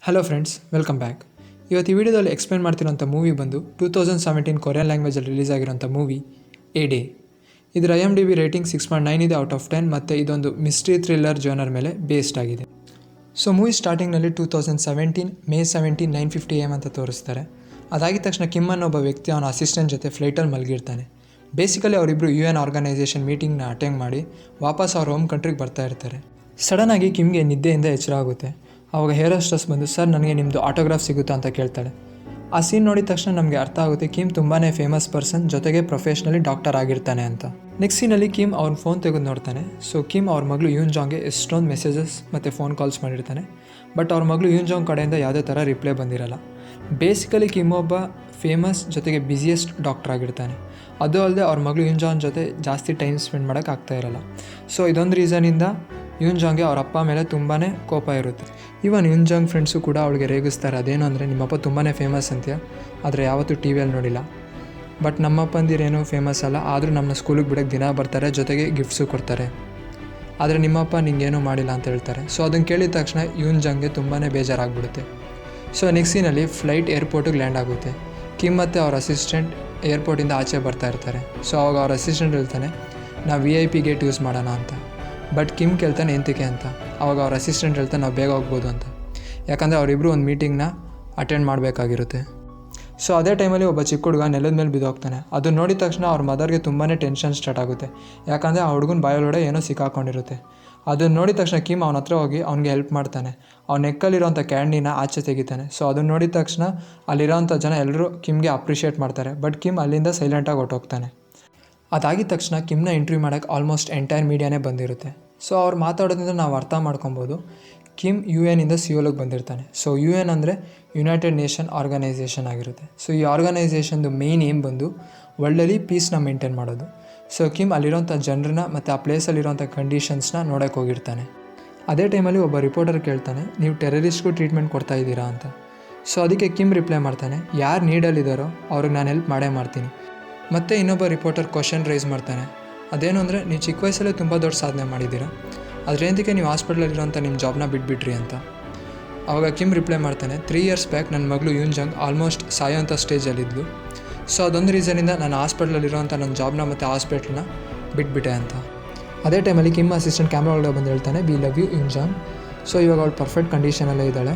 Hello friends, welcome back. ಇವತ್ತು ಈ ವಿಡಿಯೋದಲ್ಲಿ ಎಕ್ಸ್ಪ್ಲೇನ್ ಮಾಡ್ತಿರೋಂಥ ಮೂವಿ ಬಂದು 2017 ಕೊರಿಯನ್ ಲ್ಯಾಂಗ್ವೇಜಲ್ಲಿ ರಿಲೀಸ್ ಆಗಿರೋಂಥ ಮೂವಿ ಎ ಡೇ. ಇದರ IMDb ರೇಟಿಂಗ್ 6.9 ಇದೆ ಔಟ್ ಆಫ್ 10 ಮತ್ತು ಇದೊಂದು ಮಿಸ್ಟ್ರಿ ಥ್ರಿಲ್ಲರ್ ಜೋನರ್ ಮೇಲೆ ಬೇಸ್ಡ್ ಆಗಿದೆ. ಸೊ ಮೂವಿ ಸ್ಟಾರ್ಟಿಂಗ್ನಲ್ಲಿ 2017 May 17 9:50 AM ಅಂತ ತೋರಿಸ್ತಾರೆ. ಅದಾಗಿದ ತಕ್ಷಣ ಕಿಮ್ ಅನ್ನೋ ಒಬ್ಬ ವ್ಯಕ್ತಿ ಅವನ ಅಸಿಸ್ಟೆಂಟ್ ಜೊತೆ ಫ್ಲೈಟಲ್ಲಿ ಮಲಗಿರ್ತಾನೆ. ಬೇಸಿಕಲಿ ಅವರಿಬ್ಬರು UN ಆರ್ಗನೈಸೇಷನ್ ಮೀಟಿಂಗ್ನ ಅಟೆಂಡ್ ಮಾಡಿ ವಾಪಸ್ ಅವ್ರ ಹೋಮ್ ಕಂಟ್ರಿಗೆ ಬರ್ತಾ ಇರ್ತಾರೆ. ಸಡನ್ನಾಗಿ ಕಿಮ್ಗೆ ನಿದ್ದೆಯಿಂದ ಎಚ್ಚರ ಆಗುತ್ತೆ. ಆವಾಗ ಹೇರ್ ಹೋಸ್ಟೆಸ್ ಬಂದು, ಸರ್ ನನಗೆ ನಿಮ್ಮದು ಆಟೋಗ್ರಾಫ್ ಸಿಗುತ್ತಾ ಅಂತ ಕೇಳ್ತಾಳೆ. ಆ ಸೀನ್ ನೋಡಿದ ತಕ್ಷಣ ನಮಗೆ ಅರ್ಥ ಆಗುತ್ತೆ ಕಿಮ್ ತುಂಬಾ ಫೇಮಸ್ ಪರ್ಸನ್, ಜೊತೆಗೆ ಪ್ರೊಫೆಷ್ನಲಿ ಡಾಕ್ಟರ್ ಆಗಿರ್ತಾನೆ ಅಂತ. ನೆಕ್ಸ್ಟ್ ಸೀನಲ್ಲಿ ಕಿಮ್ ಅವ್ನ ಫೋನ್ ತೆಗೆದು ನೋಡ್ತಾನೆ. ಸೊ ಕಿಮ್ ಅವ್ರ ಮಗಳು ಯೂನ್ ಜಾಂಗ್ಗೆ ಎಷ್ಟೊಂದು ಮೆಸೇಜಸ್ ಮತ್ತು ಫೋನ್ ಕಾಲ್ಸ್ ಮಾಡಿರ್ತಾನೆ. ಬಟ್ ಅವ್ರ ಮಗಳು ಯೂನ್ ಜಾಂಗ್ ಕಡೆಯಿಂದ ಯಾವುದೇ ಥರ ರಿಪ್ಲೈ ಬಂದಿರಲ್ಲ. ಬೇಸಿಕಲಿ ಕಿಮ್ ಒಬ್ಬ ಫೇಮಸ್ ಜೊತೆಗೆ ಬ್ಯುಸಿಯೆಸ್ಟ್ ಡಾಕ್ಟರ್ ಆಗಿರ್ತಾನೆ. ಅದು ಅಲ್ಲದೆ ಅವ್ರ ಮಗಳು ಯೂನ್ ಜಾಂಗ್ ಜೊತೆ ಜಾಸ್ತಿ ಟೈಮ್ ಸ್ಪೆಂಡ್ ಮಾಡೋಕ್ಕೆ ಆಗ್ತಾ ಇರಲ್ಲ. ಸೊ ಇದೊಂದು ರೀಸನಿಂದ ಯೂನ್ ಜಾಂಗ್ಗೆ ಅವ್ರ ಅಪ್ಪ ಮೇಲೆ ತುಂಬಾ ಕೋಪ ಇರುತ್ತೆ. ಇವನ್ ಯೂನ್ ಜಾಂಗ್ ಫ್ರೆಂಡ್ಸು ಕೂಡ ಅವಳಿಗೆ ರೇಗಿಸ್ತಾರೆ. ಅದೇನು ಅಂದರೆ, ನಿಮ್ಮಪ್ಪ ತುಂಬಾ ಫೇಮಸ್ ಅಂತೀಯ, ಆದರೆ ಯಾವತ್ತೂ TVಯಲ್ಲಿ ನೋಡಿಲ್ಲ. ಬಟ್ ನಮ್ಮಪ್ಪಂದಿರೇನು ಫೇಮಸ್ ಅಲ್ಲ, ಆದರೂ ನಮ್ಮನ್ನ ಸ್ಕೂಲಿಗೆ ಬಿಡೋಕ್ಕೆ ದಿನ ಬರ್ತಾರೆ, ಜೊತೆಗೆ ಗಿಫ್ಟ್ಸು ಕೊಡ್ತಾರೆ. ಆದರೆ ನಿಮ್ಮಪ್ಪ ನಿಂಗೇನೂ ಮಾಡಿಲ್ಲ ಅಂತ ಹೇಳ್ತಾರೆ. ಸೊ ಅದನ್ನು ಕೇಳಿದ ತಕ್ಷಣ ಯೂನ್ ಜಾಂಗ್ಗೆ ತುಂಬಾ ಬೇಜಾರಾಗ್ಬಿಡುತ್ತೆ. ಸೊ ನೆಕ್ಸ್ಟ್ ಸೀನಲ್ಲಿ ಫ್ಲೈಟ್ ಏರ್ಪೋರ್ಟಿಗೆ ಲ್ಯಾಂಡ್ ಆಗುತ್ತೆ. ಕಿಮ್ ಮತ್ತು ಅವ್ರ ಅಸಿಸ್ಟೆಂಟ್ ಏರ್ಪೋರ್ಟಿಂದ ಆಚೆ ಬರ್ತಾ ಇರ್ತಾರೆ. ಸೊ ಅವಾಗ ಅವ್ರ ಅಸಿಸ್ಟೆಂಟ್ ಹೇಳ್ತಾನೆ, ನಾವು VIP ಗೇಟ್ ಯೂಸ್ ಮಾಡೋಣ ಅಂತ. ಬಟ್ ಕಿಮ್ ಕೇಳ್ತಾನೆ ಎಂತಕ್ಕೆ ಅಂತ. ಅವಾಗ ಅವ್ರ ಅಸಿಸ್ಟೆಂಟ್ ಹೇಳ್ತಾನೆ, ನಾವು ಬೇಗ ಹೋಗ್ಬೋದು ಅಂತ. ಯಾಕಂದರೆ ಅವರಿಬ್ಬರು ಒಂದು ಮೀಟಿಂಗ್ನ ಅಟೆಂಡ್ ಮಾಡಬೇಕಾಗಿರುತ್ತೆ. ಸೊ ಅದೇ ಟೈಮಲ್ಲಿ ಒಬ್ಬ ಚಿಕ್ಕ ಹುಡುಗ ನೆಲದ ಮೇಲೆ ಬಿದ್ದೋಗ್ತಾನೆ. ಅದನ್ನು ನೋಡಿದ ತಕ್ಷಣ ಅವ್ರ ಮದರ್ಗೆ ತುಂಬಾ ಟೆನ್ಷನ್ ಸ್ಟಾರ್ಟ್ ಆಗುತ್ತೆ. ಯಾಕಂದರೆ ಆ ಹುಡುಗನ ಬಾಯೊಳಗಡೆ ಏನೋ ಸಿಕ್ಕಾಕೊಂಡಿರುತ್ತೆ. ಅದನ್ನು ನೋಡಿದ ತಕ್ಷಣ ಕಿಮ್ ಅವನ ಹತ್ರ ಹೋಗಿ ಅವ್ನಿಗೆ ಹೆಲ್ಪ್ ಮಾಡ್ತಾನೆ. ಅವ್ನ ನೆಕ್ಕಲ್ಲಿರೋಂಥ ಕ್ಯಾಂಡಿನ ಆಚೆ ತೆಗಿತಾನೆ. ಸೊ ಅದನ್ನು ನೋಡಿದ ತಕ್ಷಣ ಅಲ್ಲಿರೋಂಥ ಜನ ಎಲ್ಲರೂ ಕಿಮ್ಗೆ ಅಪ್ರಿಷಿಯೇಟ್ ಮಾಡ್ತಾರೆ. ಬಟ್ ಕಿಮ್ ಅಲ್ಲಿಂದ ಸೈಲೆಂಟಾಗಿ ಹೊರಟೋಗ್ತಾನೆ. ಅದಾಗಿದ ತಕ್ಷಣ ಕಿಮ್ನ ಇಂಟರ್ವ್ಯೂ ಮಾಡೋಕ್ಕೆ ಆಲ್ಮೋಸ್ಟ್ ಎಂಟೈರ್ ಮೀಡಿಯಾನೇ ಬಂದಿರುತ್ತೆ. ಸೊ ಅವ್ರು ಮಾತಾಡೋದ್ರಿಂದ ನಾವು ಅರ್ಥ ಮಾಡ್ಕೊಬೋದು ಕಿಮ್ UN ಇಂದ ಸಿಯೋಲಿಗೆ ಬಂದಿರ್ತಾನೆ. ಸೊ UN ಅಂದರೆ ಯುನೈಟೆಡ್ ನೇಷನ್ ಆರ್ಗನೈಸೇಷನ್ ಆಗಿರುತ್ತೆ. ಸೊ ಈ ಆರ್ಗನೈಸೇಷನ್ದು ಮೇನ್ ಏಮ್ ಬಂದು ವರ್ಲ್ಡಲ್ಲಿ ಪೀಸ್ನ ಮೇಂಟೈನ್ ಮಾಡೋದು. ಸೊ ಕಿಮ್ ಅಲ್ಲಿರೋಂಥ ಜನರನ್ನ ಮತ್ತು ಆ ಪ್ಲೇಸಲ್ಲಿರೋಂಥ ಕಂಡೀಷನ್ಸ್ನ ನೋಡೋಕ್ಕೆ ಹೋಗಿರ್ತಾನೆ. ಅದೇ ಟೈಮಲ್ಲಿ ಒಬ್ಬ ರಿಪೋರ್ಟರ್ ಕೇಳ್ತಾನೆ, ನೀವು ಟೆರರಿಸ್ಟ್ಗೂ ಟ್ರೀಟ್ಮೆಂಟ್ ಕೊಡ್ತಾ ಇದ್ದೀರಾ ಅಂತ. ಸೊ ಅದಕ್ಕೆ ಕಿಮ್ ರಿಪ್ಲೈ ಮಾಡ್ತಾನೆ, ಯಾರು ನೀಡಲ್ಲಿದ್ದಾರೋ ಅವ್ರಿಗೆ ನಾನು ಹೆಲ್ಪ್ ಮಾಡೇ ಮಾಡ್ತೀನಿ. ಮತ್ತು ಇನ್ನೊಬ್ಬ ರಿಪೋರ್ಟರ್ ಕ್ವಶನ್ ರೈಸ್ ಮಾಡ್ತಾನೆ, ಅದೇನು ಅಂದರೆ, ನೀವು ಚಿಕ್ಕ ವಯಸ್ಸಲ್ಲೇ ತುಂಬ ದೊಡ್ಡ ಸಾಧನೆ ಮಾಡಿದ್ದೀರಾ, ಅದರೇಂತಕ್ಕೆ ನೀವು ಹಾಸ್ಪಿಟ್ಲಲ್ಲಿರೋಂಥ ನಿಮ್ಮ ಜಾಬ್ನ ಬಿಟ್ಬಿಟ್ರಿ ಅಂತ. ಆವಾಗ ಕಿಮ್ ರಿಪ್ಲೈ ಮಾಡ್ತಾನೆ, 3 years ಬ್ಯಾಕ್ ನನ್ನ ಮಗಳು ಯೂನ್ ಜಾಂಗ್ ಆಲ್ಮೋಸ್ಟ್ ಸಾಯೋಂಥ ಸ್ಟೇಜಲ್ಲಿದ್ಲು. ಸೊ ಅದೊಂದು ರೀಸನಿಂದ ನಾನು ಹಾಸ್ಪಿಟ್ಲಲ್ಲಿರೋಂಥ ನನ್ನ ಜಾಬ್ನ ಮತ್ತು ಹಾಸ್ಪಿಟ್ಲನ್ನ ಬಿಟ್ಬಿಟ್ಟೆ ಅಂತ. ಅದೇ ಟೈಮಲ್ಲಿ ಕಿಮ್ ಅಸಿಸ್ಟೆಂಟ್ ಕ್ಯಾಮ್ರಾ ಒಳಗೆ ಬಂದು ಹೇಳ್ತಾನೆ, we love you Yoon Jung. So ಇವಾಗ ಅವಳು ಪರ್ಫೆಕ್ಟ್ ಕಂಡೀಷನಲ್ಲೇ ಇದ್ದಾಳೆ.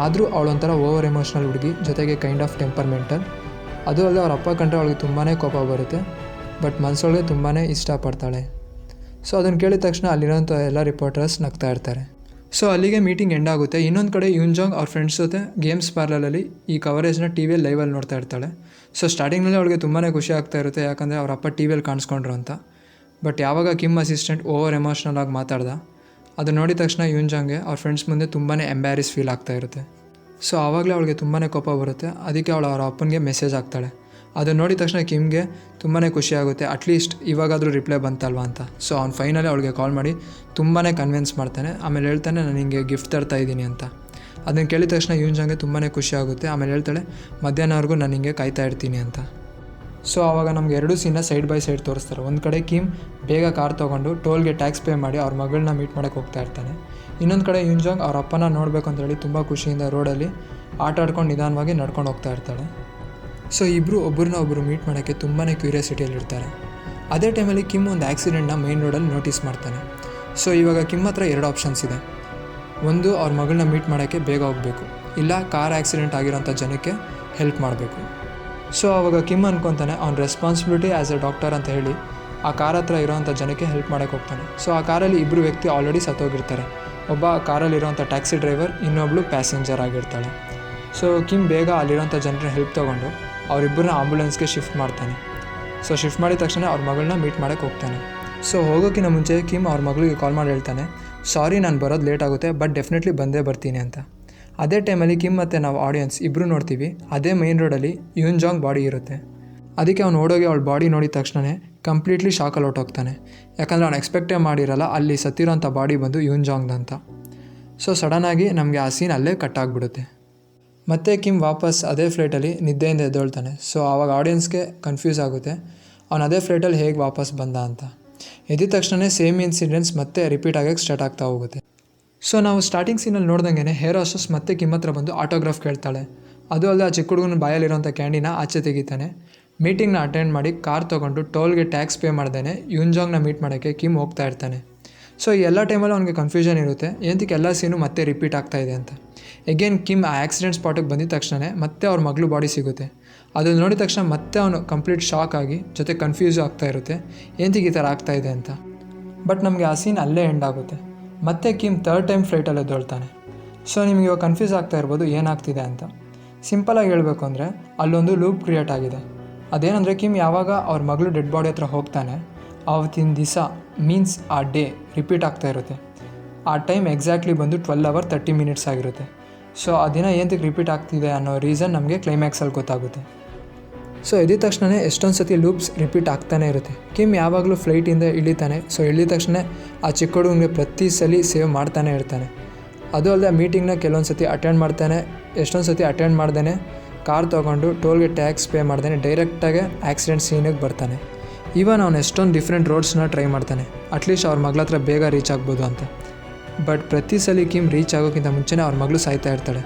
ಆದರೂ ಅವಳೊಂಥರ ಓವರ್ ಎಮೋಷ್ನಲ್ ಹುಡುಗಿ, ಜೊತೆಗೆ ಕೈಂಡ್ ಆಫ್ ಟೆಂಪರ್ಮೆಂಟಲ್. ಅದು ಅಲ್ಲದೆ ಅವ್ರ ಅಪ್ಪ ಕಂಡ್ರೆ ಅವಳಿಗೆ ತುಂಬಾ ಕೋಪ ಬರುತ್ತೆ. ಬಟ್ ಮನಸ್ಸೊಳಗೆ ತುಂಬಾ ಇಷ್ಟಪಡ್ತಾಳೆ. ಸೊ ಅದನ್ನು ಕೇಳಿದ ತಕ್ಷಣ ಅಲ್ಲಿರೋಂಥ ಎಲ್ಲ ರಿಪೋರ್ಟರ್ಸ್ ನಗ್ತಾ ಇರ್ತಾರೆ. ಸೊ ಅಲ್ಲಿಗೆ ಮೀಟಿಂಗ್ ಎಂಡ್ ಆಗುತ್ತೆ. ಇನ್ನೊಂದು ಕಡೆ ಯೂನ್ ಜಾಂಗ್ ಅವ್ರ ಫ್ರೆಂಡ್ಸ್ ಜೊತೆ ಗೇಮ್ಸ್ ಪಾರ್ಲರಲ್ಲಿ ಈ ಕವರೇಜ್ನ TVಯಲ್ಲಿ ಲೈವಲ್ಲಿ ನೋಡ್ತಾ ಇರ್ತಾಳೆ. ಸೊ ಸ್ಟಾರ್ಟಿಂಗ್ನಲ್ಲಿ ಅವಳಿಗೆ ತುಂಬಾ ಖುಷಿ ಆಗ್ತಾ ಇರುತ್ತೆ, ಯಾಕಂದರೆ ಅವ್ರ ಅಪ್ಪ TVಯಲ್ಲಿ ಕಾಣಿಸ್ಕೊಂಡ್ರು ಅಂತ. ಬಟ್ ಯಾವಾಗ ಕಿಮ್ ಅಸಿಸ್ಟೆಂಟ್ ಓವರ್ ಎಮೋಷ್ನಲ್ ಆಗಿ ಮಾತಾಡ್ದ, ಅದು ನೋಡಿದ ತಕ್ಷಣ ಯೂನ್ ಜಾಂಗ್ಗೆ ಅವ್ರ ಫ್ರೆಂಡ್ಸ್ ಮುಂದೆ ತುಂಬಾ ಎಂಬ್ಯಾರಿಸ್ ಫೀಲ್ ಆಗ್ತಾ ಇರುತ್ತೆ. ಸೊ ಆವಾಗಲೇ ಅವಳಿಗೆ ತುಂಬಾ ಕೋಪ ಬರುತ್ತೆ. ಅದಕ್ಕೆ ಅವಳು ಅವ್ರ ಅಪ್ಪನಿಗೆ ಮೆಸೇಜ್ ಹಾಕ್ತಾಳೆ. ಅದು ನೋಡಿದ ತಕ್ಷಣ ಕಿಮ್ಗೆ ತುಂಬಾ ಖುಷಿ ಆಗುತ್ತೆ, ಅಟ್ಲೀಸ್ಟ್ ಇವಾಗಾದರೂ ರಿಪ್ಲೈ ಬಂತಲ್ವಾ ಅಂತ. ಸೊ ಅವ್ನು ಫೈನಲಿ ಅವಳಿಗೆ ಕಾಲ್ ಮಾಡಿ ತುಂಬಾ ಕನ್ವಿನ್ಸ್ ಮಾಡ್ತಾನೆ. ಆಮೇಲೆ ಹೇಳ್ತಾನೆ, ನಾನು ನಿಮಗೆ ಗಿಫ್ಟ್ ತರ್ತಾ ಇದ್ದೀನಿ ಅಂತ. ಅದನ್ನು ಕೇಳಿದ ತಕ್ಷಣ ಯೂನ್ ಜಾಂಗ್ಗೆ ತುಂಬಾ ಖುಷಿ ಆಗುತ್ತೆ. ಆಮೇಲೆ ಹೇಳ್ತಾಳೆ, ಮಧ್ಯಾಹ್ನವರೆಗೂ ನಾನು ನಿಮಗೆ ಕಾಯ್ತಾ ಇರ್ತೀನಿ ಅಂತ. ಸೊ ಆವಾಗ ನಮಗೆ 2 ಸೀನ್ನ ಸೈಡ್ ಬೈ ಸೈಡ್ ತೋರಿಸ್ತಾರೆ. ಒಂದು ಕಡೆ ಕಿಮ್ ಬೇಗ ಕಾರ್ ತೊಗೊಂಡು ಟೋಲ್ಗೆ ಟ್ಯಾಕ್ಸ್ ಪೇ ಮಾಡಿ ಅವ್ರ ಮಗಳನ್ನ ಮೀಟ್ ಮಾಡೋಕ್ಕೆ ಹೋಗ್ತಾ ಇರ್ತಾನೆ. ಇನ್ನೊಂದು ಕಡೆ ಯೂನ್ ಜಾಂಗ್ ಅವ್ರ ಅಪ್ಪನ ನೋಡಬೇಕು ಅಂತ ಹೇಳಿ ತುಂಬ ಖುಷಿಯಿಂದ ರೋಡಲ್ಲಿ ಆಟ ಆಡ್ಕೊಂಡು ನಿಧಾನವಾಗಿ ನಡ್ಕೊಂಡು ಹೋಗ್ತಾ ಇರ್ತಾಳೆ. ಸೊ ಇಬ್ಬರು ಒಬ್ಬರನ್ನ ಮೀಟ್ ಮಾಡೋಕ್ಕೆ ತುಂಬಾ ಕ್ಯೂರಿಯಾಸಿಟಿಯಲ್ಲಿರ್ತಾರೆ. ಅದೇ ಟೈಮಲ್ಲಿ ಕಿಮ್ ಒಂದು ಆ್ಯಕ್ಸಿಡೆಂಟ್ನ ಮೈನ್ ರೋಡಲ್ಲಿ ನೋಟಿಸ್ ಮಾಡ್ತಾನೆ. ಸೊ ಇವಾಗ ಕಿಮ್ ಹತ್ರ 2 ಆಪ್ಷನ್ಸ್ ಇದೆ. ಒಂದು, ಅವ್ರ ಮಗಳನ್ನ ಮೀಟ್ ಮಾಡೋಕ್ಕೆ ಬೇಗ ಹೋಗಬೇಕು, ಇಲ್ಲ ಕಾರ್ ಆ್ಯಕ್ಸಿಡೆಂಟ್ ಆಗಿರೋಂಥ ಜನಕ್ಕೆ ಹೆಲ್ಪ್ ಮಾಡಬೇಕು. ಸೊ ಆವಾಗ ಕಿಮ್ ಅನ್ಕೊತಾನೆ, ಅವ್ನ ರೆಸ್ಪಾನ್ಸಿಬಿಲಿಟಿ ಆ್ಯಸ್ ಎ ಡಾಕ್ಟರ್ ಅಂತ ಹೇಳಿ ಆ ಕಾರ್ ಹತ್ರ ಇರೋವಂಥ ಜನಕ್ಕೆ ಹೆಲ್ಪ್ ಮಾಡೋಕ್ಕೆ ಹೋಗ್ತಾನೆ. ಸೊ ಆ ಕಾರಲ್ಲಿ 2 ವ್ಯಕ್ತಿ ಆಲ್ರೆಡಿ ಸತ್ತೋಗಿರ್ತಾರೆ. ಒಬ್ಬ ಕಾರಲ್ಲಿರೋಂಥ ಟ್ಯಾಕ್ಸಿ ಡ್ರೈವರ್, ಇನ್ನೊಬ್ಳು ಪ್ಯಾಸೆಂಜರ್ ಆಗಿರ್ತಾಳೆ. ಸೊ ಕಿಮ್ ಬೇಗ ಅಲ್ಲಿರೋಂಥ ಜನರ ಹೆಲ್ಪ್ ತೊಗೊಂಡು ಅವರಿಬ್ಬರನ್ನ ಆಂಬುಲೆನ್ಸ್ಗೆ ಶಿಫ್ಟ್ ಮಾಡ್ತಾನೆ. ಸೊ ಶಿಫ್ಟ್ ಮಾಡಿದ ತಕ್ಷಣ ಅವ್ರ ಮಗಳನ್ನ ಮೀಟ್ ಮಾಡೋಕ್ಕೆ ಹೋಗ್ತಾನೆ. ಸೊ ಹೋಗೋಕ್ಕಿಂತ ಮುಂಚೆ ಕಿಮ್ ಅವ್ರ ಮಗಳಿಗೆ ಕಾಲ್ ಮಾಡಿ ಹೇಳ್ತಾನೆ, ಸಾರಿ ನಾನು ಬರೋದು ಲೇಟ್ ಆಗುತ್ತೆ, ಬಟ್ ಡೆಫಿನೆಟ್ಲಿ ಬಂದೇ ಬರ್ತೀನಿ ಅಂತ. ಅದೇ ಟೈಮಲ್ಲಿ ಕಿಮ್ ಮತ್ತು ನಾವು ಆಡಿಯನ್ಸ್ ಇಬ್ಬರು ನೋಡ್ತೀವಿ, ಅದೇ ಮೈನ್ ರೋಡಲ್ಲಿ ಯೂನ್ ಜಾಂಗ್ ಬಾಡಿ ಇರುತ್ತೆ. ಅದಕ್ಕೆ ಅವ್ನು ಓಡೋಗಿ ಅವಳ ಬಾಡಿ ನೋಡಿದ ತಕ್ಷಣ ಕಂಪ್ಲೀಟ್ಲಿ ಶಾಕಲ್ಲಿ ಹೊರಟೋಗ್ತಾನೆ. ಯಾಕಂದರೆ ಅವ್ನು ಎಕ್ಸ್ಪೆಕ್ಟೇ ಮಾಡಿರಲ್ಲ ಅಲ್ಲಿ ಸತ್ತಿರೋಂಥ ಬಾಡಿ ಬಂದು ಯೂನ್ ಜಾಂಗ್ದಂತ. ಸೊ ಸಡನ್ನಾಗಿ ನಮಗೆ ಆ ಸೀನ್ ಅಲ್ಲೇ ಕಟ್ ಆಗಿಬಿಡುತ್ತೆ. ಮತ್ತು ಕಿಮ್ ವಾಪಸ್ ಅದೇ ಫ್ಲೈಟಲ್ಲಿ ನಿದ್ದೆಯಿಂದ ಎದ್ದೇಳ್ತಾನೆ. ಸೊ ಆವಾಗ ಆಡಿಯನ್ಸ್ಗೆ ಕನ್ಫ್ಯೂಸ್ ಆಗುತ್ತೆ, ಅವನು ಅದೇ ಫ್ಲೈಟಲ್ಲಿ ಹೇಗೆ ವಾಪಸ್ ಬಂದ ಅಂತ. ಎದ್ದ ತಕ್ಷಣ ಸೇಮ್ ಇನ್ಸಿಡೆಂಟ್ಸ್ ಮತ್ತೆ ರಿಪೀಟ್ ಆಗೋಕ್ಕೆ ಸ್ಟಾರ್ಟ್ ಆಗ್ತಾ ಹೋಗುತ್ತೆ. ಸೊ ನಾವು ಸ್ಟಾರ್ಟಿಂಗ್ ಸೀನಲ್ಲಿ ನೋಡ್ದಂಗೆ ಹೇರ್ ಹಾಸ್ಟೆಸ್ ಮತ್ತೆ ಕಿಮ್ ಹತ್ರ ಬಂದು ಆಟೋಗ್ರಾಫ್ ಕೇಳ್ತಾಳೆ. ಅದು ಅಲ್ಲದೆ ಆ ಚಿಕ್ಕ ಹುಡುಗನ ಬಾಯಲ್ಲಿರೋಂಥ ಕ್ಯಾಂಡಿನ ಆಚೆ ತೆಗಿತಾನೆ. ಮೀಟಿಂಗ್ನ ಅಟೆಂಡ್ ಮಾಡಿ ಕಾರ್ ತೊಗೊಂಡು ಟೋಲ್ಗೆ ಟ್ಯಾಕ್ಸ್ ಪೇ ಮಾಡ್ದೇ ಯುನ್ಜಾಂಗ್ನ ಮೀಟ್ ಮಾಡೋಕ್ಕೆ ಕಿಮ್ ಹೋಗ್ತಾ ಇರ್ತಾನೆ. ಸೊ ಈ ಎಲ್ಲ ಟೈಮಲ್ಲೂ ಅವ್ನಿಗೆ ಕನ್ಫ್ಯೂಷನ್ ಇರುತ್ತೆ, ಏನಕ್ಕೆ ಎಲ್ಲ ಸೀನು ಮತ್ತೆ ರಿಪೀಟ್ ಆಗ್ತಾ ಇದೆ ಅಂತ. ಎಗೇನ್ ಕಿಮ್ ಆ ಆಕ್ಸಿಡೆಂಟ್ ಸ್ಪಾಟಿಗೆ ಬಂದಿದ ತಕ್ಷಣ ಮತ್ತೆ ಅವ್ರ ಮಗಳು ಬಾಡಿ ಸಿಗುತ್ತೆ. ಅದನ್ನು ನೋಡಿದ ತಕ್ಷಣ ಮತ್ತೆ ಅವನು ಕಂಪ್ಲೀಟ್ ಶಾಕ್ ಆಗಿ ಜೊತೆ ಕನ್ಫ್ಯೂಸ್ ಆಗ್ತಾ ಇರುತ್ತೆ, ಏನಕ್ಕೆ ಈ ಥರ ಆಗ್ತಾ ಇದೆ ಅಂತ. ಬಟ್ ನಮಗೆ ಆ ಸೀನ್ ಅಲ್ಲೇ ಎಂಡ್ ಆಗುತ್ತೆ. ಮತ್ತೆ ಕಿಮ್ ಥರ್ಡ್ ಟೈಮ್ ಫ್ಲೈಟಲ್ಲಿ ಎದ್ದೊಳ್ತಾನೆ. ಸೊ ನಿಮಗೆ ಇವಾಗ ಕನ್ಫ್ಯೂಸ್ ಆಗ್ತಾ ಇರ್ಬೋದು ಏನಾಗ್ತಿದೆ ಅಂತ. ಸಿಂಪಲಾಗಿ ಹೇಳಬೇಕು ಅಂದರೆ ಅಲ್ಲೊಂದು ಲೂಪ್ ಕ್ರಿಯೇಟ್ ಆಗಿದೆ. ಅದೇನೆಂದರೆ ಕಿಮ್ ಯಾವಾಗ ಅವ್ರ ಮಗಳು ಡೆಡ್ ಬಾಡಿ ಹತ್ರ ಹೋಗ್ತಾನೆ ಆವತ್ತಿನ ದಿವಸ ಮೀನ್ಸ್ ಆ ಡೇ ರಿಪೀಟ್ ಆಗ್ತಾ ಇರುತ್ತೆ. ಆ ಟೈಮ್ ಎಕ್ಸಾಕ್ಟ್ಲಿ ಬಂದು 12:30 ಆಗಿರುತ್ತೆ. ಸೊ ಆ ದಿನ ಏನಕ್ಕೆ ರಿಪೀಟ್ ಆಗ್ತಿದೆ ಅನ್ನೋ ರೀಸನ್ ನಮಗೆ ಕ್ಲೈಮ್ಯಾಕ್ಸಲ್ಲಿ ಗೊತ್ತಾಗುತ್ತೆ. ಸೊ ಎದ್ದ ತಕ್ಷಣ ಎಷ್ಟೊಂದು ಸತಿ ಲೂಪ್ಸ್ ರಿಪೀಟ್ ಆಗ್ತಾನೆ ಇರುತ್ತೆ. ಕಿಮ್ ಯಾವಾಗಲೂ ಫ್ಲೈಟಿಂದ ಇಳಿತಾನೆ. ಸೊ ಇಳಿದ ತಕ್ಷಣ ಆ ಚಿಕ್ಕ ಹುಡುಗನಿಗೆ ಪ್ರತಿ ಸಲ ಸೇವ್ ಮಾಡ್ತಾನೆ ಇರ್ತಾನೆ. ಅದು ಅಲ್ಲದೆ ಮೀಟಿಂಗ್ನ ಕೆಲವೊಂದು ಸತಿ ಅಟೆಂಡ್ ಮಾಡ್ತಾನೆ. ಎಷ್ಟೊಂದು ಸತಿ ಅಟೆಂಡ್ ಮಾಡ್ದೇ ಕಾರ್ ತೊಗೊಂಡು ಟೋಲ್ಗೆ ಟ್ಯಾಕ್ಸ್ ಪೇ ಮಾಡ್ದೇ ಡೈರೆಕ್ಟಾಗಿ ಆಕ್ಸಿಡೆಂಟ್ ಸೀನಿಗೆ ಬರ್ತಾನೆ. ಈವನ್ ಅವನು ಎಷ್ಟೊಂದು ಡಿಫ್ರೆಂಟ್ ರೋಡ್ಸ್ನ ಟ್ರೈ ಮಾಡ್ತಾನೆ, ಅಟ್ಲೀಸ್ಟ್ ಅವ್ರ ಮಗಳ ಹತ್ರ ಬೇಗ ರೀಚ್ ಆಗ್ಬೋದು ಅಂತ. ಬಟ್ ಪ್ರತಿ ಸಲ ಕಿಮ್ ರೀಚ್ ಆಗೋಕ್ಕಿಂತ ಮುಂಚೆನೇ ಅವ್ರ ಮಗಳು ಸಾಯ್ತಾ ಇರ್ತಾಳೆ.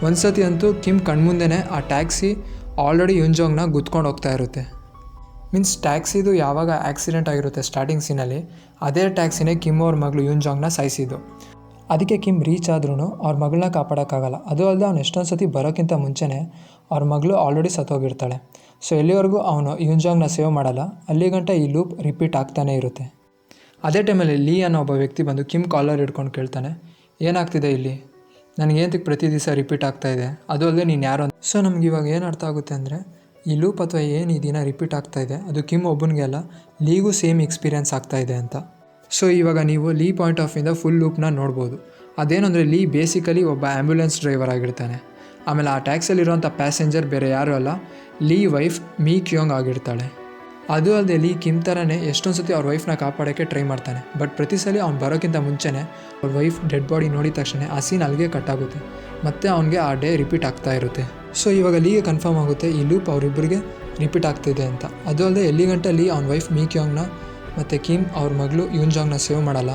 ಒಂದು ಸತಿ ಅಂತೂ ಕಿಮ್ ಕಣ್ಮುಂದೆನೇ ಆ ಟ್ಯಾಕ್ಸಿ ಆಲ್ರೆಡಿ ಯುನ್ಜಾಂಗ್ನ ಗುದ್ಕೊಂಡು ಹೋಗ್ತಾ ಇರುತ್ತೆ. ಮೀನ್ಸ್ ಟ್ಯಾಕ್ಸಿದು ಯಾವಾಗ ಆಕ್ಸಿಡೆಂಟ್ ಆಗಿರುತ್ತೆ ಸ್ಟಾರ್ಟಿಂಗ್ ಸೀನಲ್ಲಿ, ಅದೇ ಟ್ಯಾಕ್ಸಿನೇ ಕಿಮ್ ಅವ್ರ ಮಗಳು ಯುನ್ಜಾಂಗ್ನ ಸಾಯಿಸಿದ್ದು. ಅದಕ್ಕೆ ಕಿಮ್ ರೀಚ್ ಆದ್ರೂ ಅವ್ರ ಮಗಳನ್ನ ಕಾಪಾಡೋಕ್ಕಾಗಲ್ಲ. ಅದು ಅಲ್ಲದೆ ಅವ್ನು ಎಷ್ಟೊಂದು ಸತಿ ಬರೋಕ್ಕಿಂತ ಮುಂಚೆನೇ ಅವ್ರ ಮಗಳು ಆಲ್ರೆಡಿ ಸತ್ತೋಗಿರ್ತಾಳೆ. ಸೊ ಎಲ್ಲಿವರೆಗೂ ಅವನು ಯುನ್ಜಾಂಗ್ನ ಸೇವ್ ಮಾಡಲ್ಲ, ಅಲ್ಲಿಗಂಟ ಈ ಲೂಪ್ ರಿಪೀಟ್ ಆಗ್ತಾನೇ ಇರುತ್ತೆ. ಅದೇ ಟೈಮಲ್ಲಿ ಲೀ ಅನ್ನೋ ಒಬ್ಬ ವ್ಯಕ್ತಿ ಬಂದು ಕಿಮ್ ಕಾಲರ್ ಹಿಡ್ಕೊಂಡು ಕೇಳ್ತಾನೆ, ಏನಾಗ್ತಿದೆ ಇಲ್ಲಿ, ನನಗೇಂತಕ್ಕೆ ಪ್ರತಿ ದಿವಸ ರಿಪೀಟ್ ಆಗ್ತಾಯಿದೆ, ಅದು ಅಲ್ಲದೆ ನೀನು ಯಾರು. ಸೊ ನಮ್ಗೆ ಇವಾಗ ಏನು ಅರ್ಥ ಆಗುತ್ತೆ ಅಂದರೆ ಈ ಲೂಪ್ ಅಥವಾ ಏನು ಈ ದಿನ ರಿಪೀಟ್ ಆಗ್ತಾಯಿದೆ ಅದು ಕಿಮ್ ಒಬ್ಬನಿಗೆ ಅಲ್ಲ, ಲೀಗೂ ಸೇಮ್ ಎಕ್ಸ್ಪೀರಿಯನ್ಸ್ ಆಗ್ತಾಯಿದೆ ಅಂತ. ಸೊ ಇವಾಗ ನೀವು ಲೀ ಪಾಯಿಂಟ್ ಆಫ್ ಇಂದ ಫುಲ್ ಲೂಪ್ನ ನೋಡ್ಬೋದು. ಅದೇನೆಂದರೆ ಲೀ ಬೇಸಿಕಲಿ ಒಬ್ಬ ಆ್ಯಂಬ್ಯುಲೆನ್ಸ್ ಡ್ರೈವರ್ ಆಗಿರ್ತಾನೆ. ಆಮೇಲೆ ಆ ಟ್ಯಾಕ್ಸಿಯಲ್ಲಿರುವಂಥ ಪ್ಯಾಸೆಂಜರ್ ಬೇರೆ ಯಾರೂ ಅಲ್ಲ, ಲೀ ವೈಫ್ ಮೀ ಕ್ಯೋಂಗ್ ಆಗಿರ್ತಾಳೆ. ಅದು ಅಲ್ಲದೆ ಲೀ ಕಿಮ್ ಥರನೇ ಎಷ್ಟೊಂದು ಸತಿ ಅವ್ರ ವೈಫ್ನ ಕಾಪಾಡೋಕ್ಕೆ ಟ್ರೈ ಮಾಡ್ತಾನೆ. ಬಟ್ ಪ್ರತಿ ಸಲ ಅವ್ನು ಬರೋಕ್ಕಿಂತ ಮುಂಚೆನೇ ಅವ್ರ ವೈಫ್ ಡೆಡ್ ಬಾಡಿ ನೋಡಿದ ತಕ್ಷಣ ಆ ಸೀನ್ ಅಲ್ಲಿಗೆ ಕಟ್ ಆಗುತ್ತೆ. ಮತ್ತು ಅವ್ನಿಗೆ ಆ ಡೇ ರಿಪೀಟ್ ಆಗ್ತಾ ಇರುತ್ತೆ. ಸೊ ಇವಾಗ ಲೀಗೆ ಕನ್ಫರ್ಮ್ ಆಗುತ್ತೆ ಈ ಲೂಪ್ ಅವರಿಬ್ಬರಿಗೆ ರಿಪೀಟ್ ಆಗ್ತಿದೆ ಅಂತ. ಅದು ಅಲ್ಲದೆ ಎಲ್ಲಿಗಂಟ ಲೀ ಅವ್ನ ವೈಫ್ ಮೀ ಕ್ಯೋಂಗ್ನ ಮತ್ತು ಕಿಮ್ ಅವ್ರ ಮಗಳು ಯುನ್ಜಾಂಗ್ನ ಸೇವ್ ಮಾಡಲ್ಲ,